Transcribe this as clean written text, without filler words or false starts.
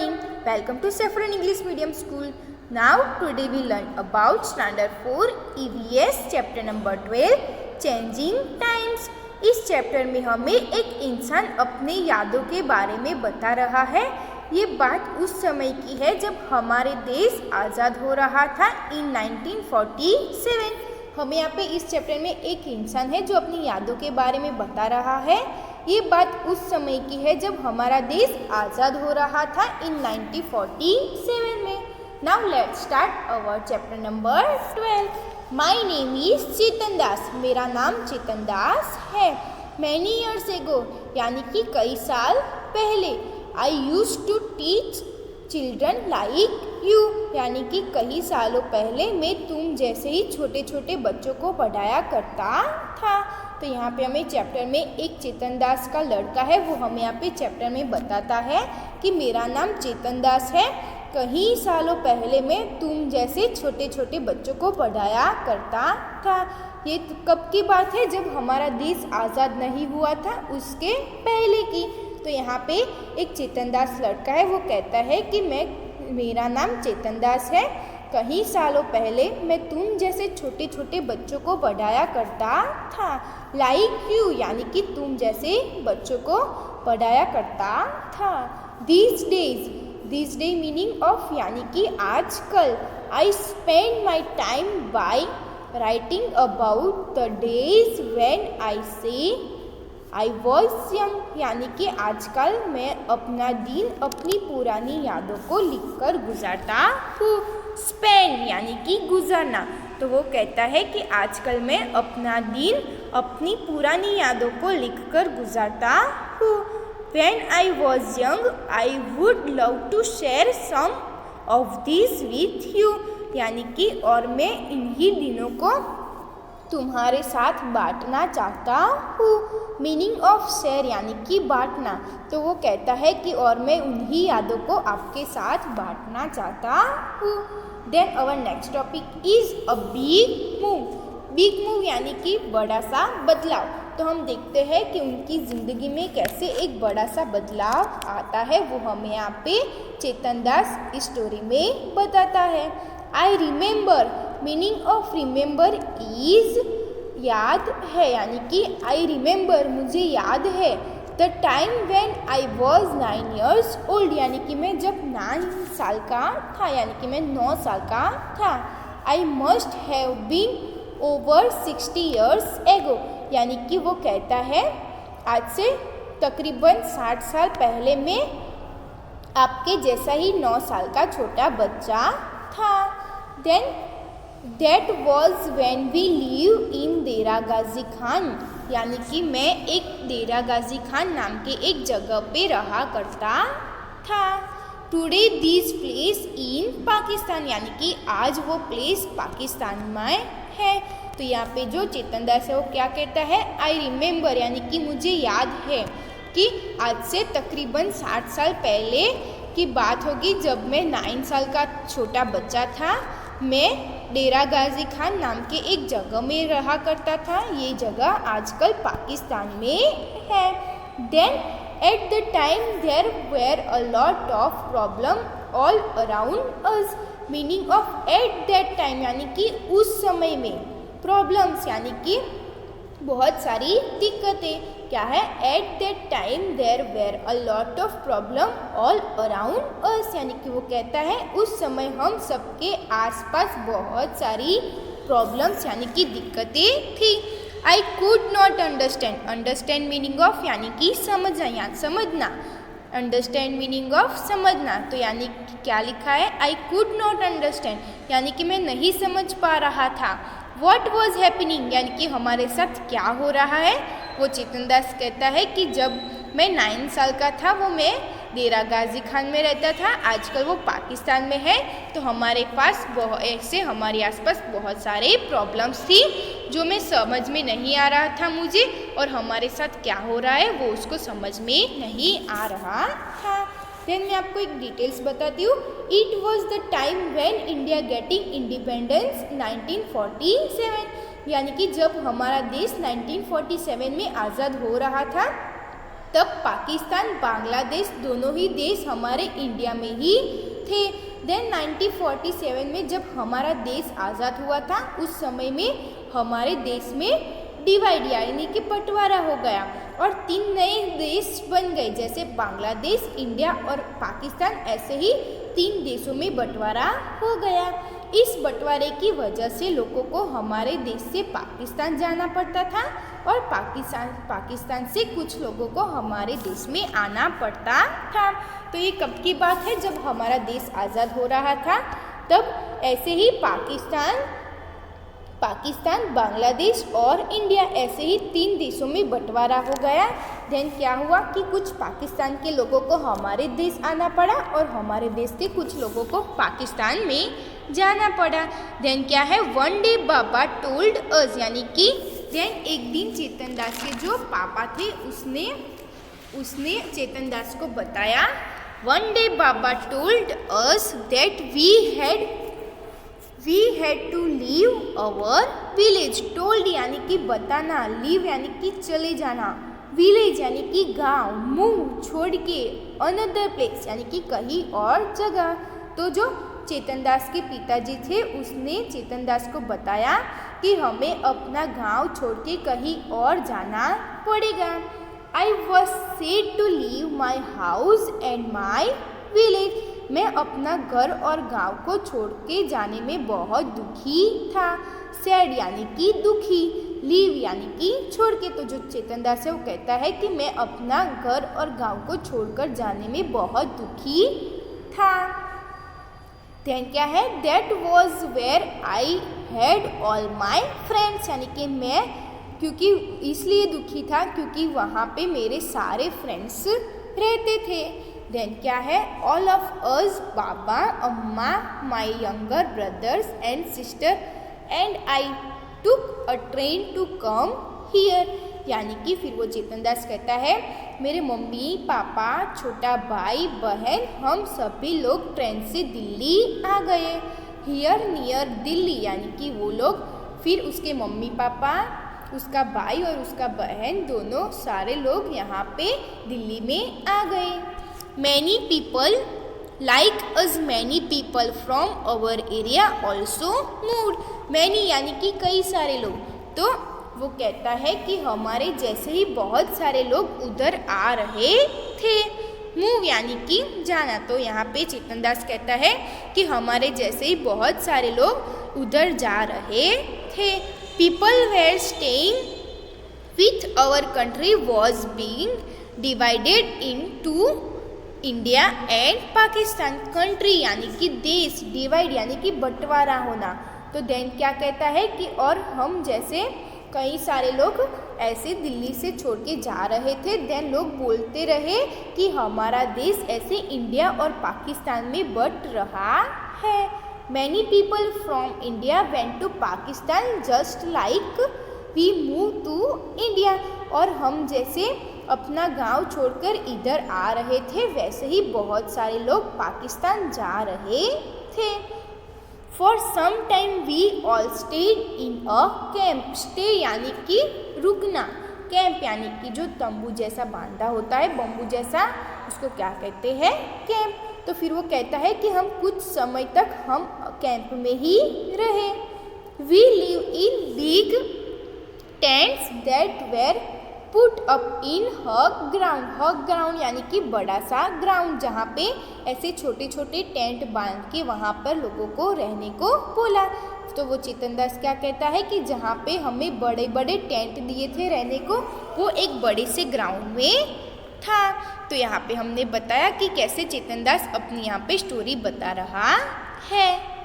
morning. Welcome to Saffron English Medium School. Now today we learn about Standard 4 EVS Chapter number 12 Changing Times. इस chapter में हमें एक इंसान अपने यादों के बारे में बता रहा है। ये बात उस समय की है जब हमारे देश आज़ाद हो रहा था इन 1947। हमें यहाँ पे इस चैप्टर में एक इंसान है जो अपनी यादों के बारे में बता रहा है। ये बात उस समय की है जब हमारा देश आज़ाद हो रहा था इन 1947 में। Now let's start our chapter number 12। My name is Chetan Das. मेरा नाम चेतन दास है। मैनी ईयर्स एगो यानी कि कई साल पहले। I used to teach children like you यानी कि कई सालों पहले मैं तुम जैसे ही छोटे छोटे बच्चों को पढ़ाया करता था। तो यहाँ पे हमें चैप्टर में एक चेतन दास का लड़का है, वो हमें यहाँ पे चैप्टर में बताता है कि मेरा नाम चेतन दास है। कई सालों पहले मैं तुम जैसे छोटे छोटे बच्चों को पढ़ाया करता था। ये कब की बात है? जब हमारा देश आज़ाद नहीं हुआ था उसके पहले की। तो यहाँ पे एक चेतन दास लड़का है, वो कहता है कि मेरा नाम चेतन दास है। कई सालों पहले मैं तुम जैसे छोटे छोटे बच्चों को पढ़ाया करता था। लाइक यू यानी कि तुम जैसे बच्चों को पढ़ाया करता था। दिस डे मीनिंग ऑफ यानी कि आजकल। I spend my time by writing about the days when I was young यानी कि आजकल मैं अपना दिन अपनी पुरानी यादों को लिखकर गुजारता हूँ। स्पेंड यानी कि गुजारना। तो वो कहता है कि आजकल मैं अपना दिन अपनी पुरानी यादों को लिखकर गुजारता हूँ। When I was young, I would love to share some of these with you यानी कि और मैं इन्हीं दिनों को तुम्हारे साथ बांटना चाहता हूँ। मीनिंग ऑफ शेयर यानी कि बांटना। तो वो कहता है कि और मैं उन्हीं यादों को आपके साथ बांटना चाहता हूँ। Then our next topic is a big move. Big move यानी कि बड़ा सा बदलाव। तो हम देखते हैं कि उनकी ज़िंदगी में कैसे एक बड़ा सा बदलाव आता है, वो हमें यहाँ पे चेतन दास इस स्टोरी में बताता है। I remember meaning of remember is याद है यानी कि आई रिमेंबर मुझे याद है। The time when I was 9 years old यानी कि मैं जब 9 साल का था यानी कि मैं 9 साल का था। I must have been over 60 years एगो यानी कि वो कहता है आज से तकरीबन 60 साल पहले मैं आपके जैसा ही 9 साल का छोटा बच्चा था। Then that was when we live in Dera Ghazi Khan यानी कि मैं एक डेरा गाजी खान नाम के एक जगह पे रहा करता था। Today this place in Pakistan यानी कि आज वो प्लेस पाकिस्तान में है। तो यहाँ पे जो चेतन दास है वो क्या कहता है? आई रिमेंबर यानी कि मुझे याद है कि आज से तकरीबन 60 साल पहले की बात होगी जब मैं 9 साल का छोटा बच्चा था। मैं डेरा गाजी खान नाम के एक जगह में रहा करता था। ये जगह आजकल पाकिस्तान में है। Then at the time there were a lot of problem all around us. Meaning of at that time यानी कि उस समय में। प्रॉब्लम्स यानी कि बहुत सारी दिक्कतें। क्या है? At that time there were a lot of problem all around us यानी कि वो कहता है उस समय हम सबके आसपास बहुत सारी प्रॉब्लम्स यानी कि दिक्कतें थी। I could not understand. Understand meaning of यानी कि समझना या समझना। अंडरस्टैंड मीनिंग ऑफ समझना। तो यानी क्या लिखा है? आई कुड नॉट अंडरस्टैंड यानी कि मैं नहीं समझ पा रहा था। वॉट वॉज हैपनिंग यानी कि हमारे साथ क्या हो रहा है। वो चेतन दास कहता है कि जब मैं 9 साल का था वो मैं डेरा गाजी खान में रहता था, आजकल वो पाकिस्तान में है। तो हमारे पास ऐसे हमारे आसपास बहुत सारे प्रॉब्लम्स थी जो मैं समझ में नहीं आ रहा था मुझे, और हमारे साथ क्या हो रहा है वो उसको समझ में नहीं आ रहा था। देन मैं आपको एक डिटेल्स बताती हूँ। It was the time when India getting independence 1947 यानी कि जब हमारा देश 1947 में आज़ाद हो रहा था। तब पाकिस्तान बांग्लादेश दोनों ही देश हमारे इंडिया में ही थे। देन 1947 में जब हमारा देश आज़ाद हुआ था उस समय में हमारे देश में डिवाइड यानी कि बंटवारा हो गया और 3 नए देश बन गए, जैसे बांग्लादेश, इंडिया और पाकिस्तान। ऐसे ही 3 देशों में बंटवारा हो गया। इस बंटवारे की वजह से लोगों को हमारे देश से पाकिस्तान जाना पड़ता था और पाकिस्तान से कुछ लोगों को हमारे देश में आना पड़ता था। तो ये कब की बात है? जब हमारा देश आज़ाद हो रहा था तब ऐसे ही पाकिस्तान, बांग्लादेश और इंडिया ऐसे ही 3 देशों में बंटवारा हो गया। देन क्या हुआ कि कुछ पाकिस्तान के लोगों को हमारे देश आना पड़ा और हमारे देश के कुछ लोगों को पाकिस्तान में जाना पड़ा। देन क्या है, वन डे बाबा टोल्ड अस, यानी कि देन एक दिन चेतन दास के जो पापा थे उसने चेतन दास को बताया, one day baba told us that we had to leave our village. Told यानी कि बताना, लीव यानी कि चले जाना, विलेज यानी कि गांव, मूव छोड़ के, अनदर प्लेस यानी कि कहीं और जगह। तो जो चेतन दास के पिताजी थे उसने चेतन दास को बताया कि हमें अपना गांव छोड़ के कहीं और जाना पड़ेगा। I was said to leave my house and my village. मैं अपना घर और गांव को छोड़ के जाने में बहुत दुखी था। सैड यानी कि दुखी, लीव यानी कि छोड़ के। तो जो चेतन दास है वो कहता है कि मैं अपना घर और गांव को छोड़कर जाने में बहुत दुखी था। देन क्या है, that was where I had all my friends, यानी कि मैं क्योंकि इसलिए दुखी था क्योंकि वहाँ पे मेरे सारे फ्रेंड्स रहते थे। देन क्या है, all of us, baba, amma, my younger brothers and sister and I took a train to come here, यानी कि फिर वो चेतन दास कहता है मेरे मम्मी पापा, छोटा भाई बहन, हम सभी लोग ट्रेन से दिल्ली आ गए। हियर नियर दिल्ली, यानी कि वो लोग, फिर उसके मम्मी पापा, उसका भाई और उसका बहन दोनों सारे लोग यहाँ पे दिल्ली में आ गए। Many people like us, many people from our area also moved. Many यानी कि कई सारे लोग। तो वो कहता है कि हमारे जैसे ही बहुत सारे लोग उधर आ रहे थे। मूव यानी कि जाना। तो यहाँ पे चेतन दास कहता है कि हमारे जैसे ही बहुत सारे लोग उधर जा रहे थे। People were staying with our country was being divided into India and Pakistan. Country यानी कि देश, डिवाइड यानी कि बंटवारा होना। तो देन क्या कहता है कि और हम जैसे कई सारे लोग ऐसे दिल्ली से छोड़ के जा रहे थे। देन लोग बोलते रहे कि हमारा देश ऐसे इंडिया और पाकिस्तान में बंट रहा है। Many people from India went to Pakistan just like we move to India. और हम जैसे अपना गांव छोड़कर इधर आ रहे थे वैसे ही बहुत सारे लोग पाकिस्तान जा रहे थे। For some time we all stayed in a camp. Stay यानी कि रुकना, कैंप यानी कि जो तंबू जैसा बांधा होता है, बम्बू जैसा, उसको क्या कहते हैं? कैंप। तो फिर वो कहता है कि हम कुछ समय तक हम कैंप में ही रहे। We live in big tents that were put up in huge ground. Huge ground यानी कि बड़ा सा ग्राउंड, जहाँ पे ऐसे छोटे छोटे टेंट बांध के वहाँ पर लोगों को रहने को बोला। तो वो चेतन दास क्या कहता है कि जहाँ पे हमें बड़े बड़े टेंट दिए थे रहने को, वो एक बड़े से ग्राउंड में था। तो यहाँ पे हमने बताया कि कैसे चेतन दास अपनी यहाँ पे स्टोरी बता रहा है।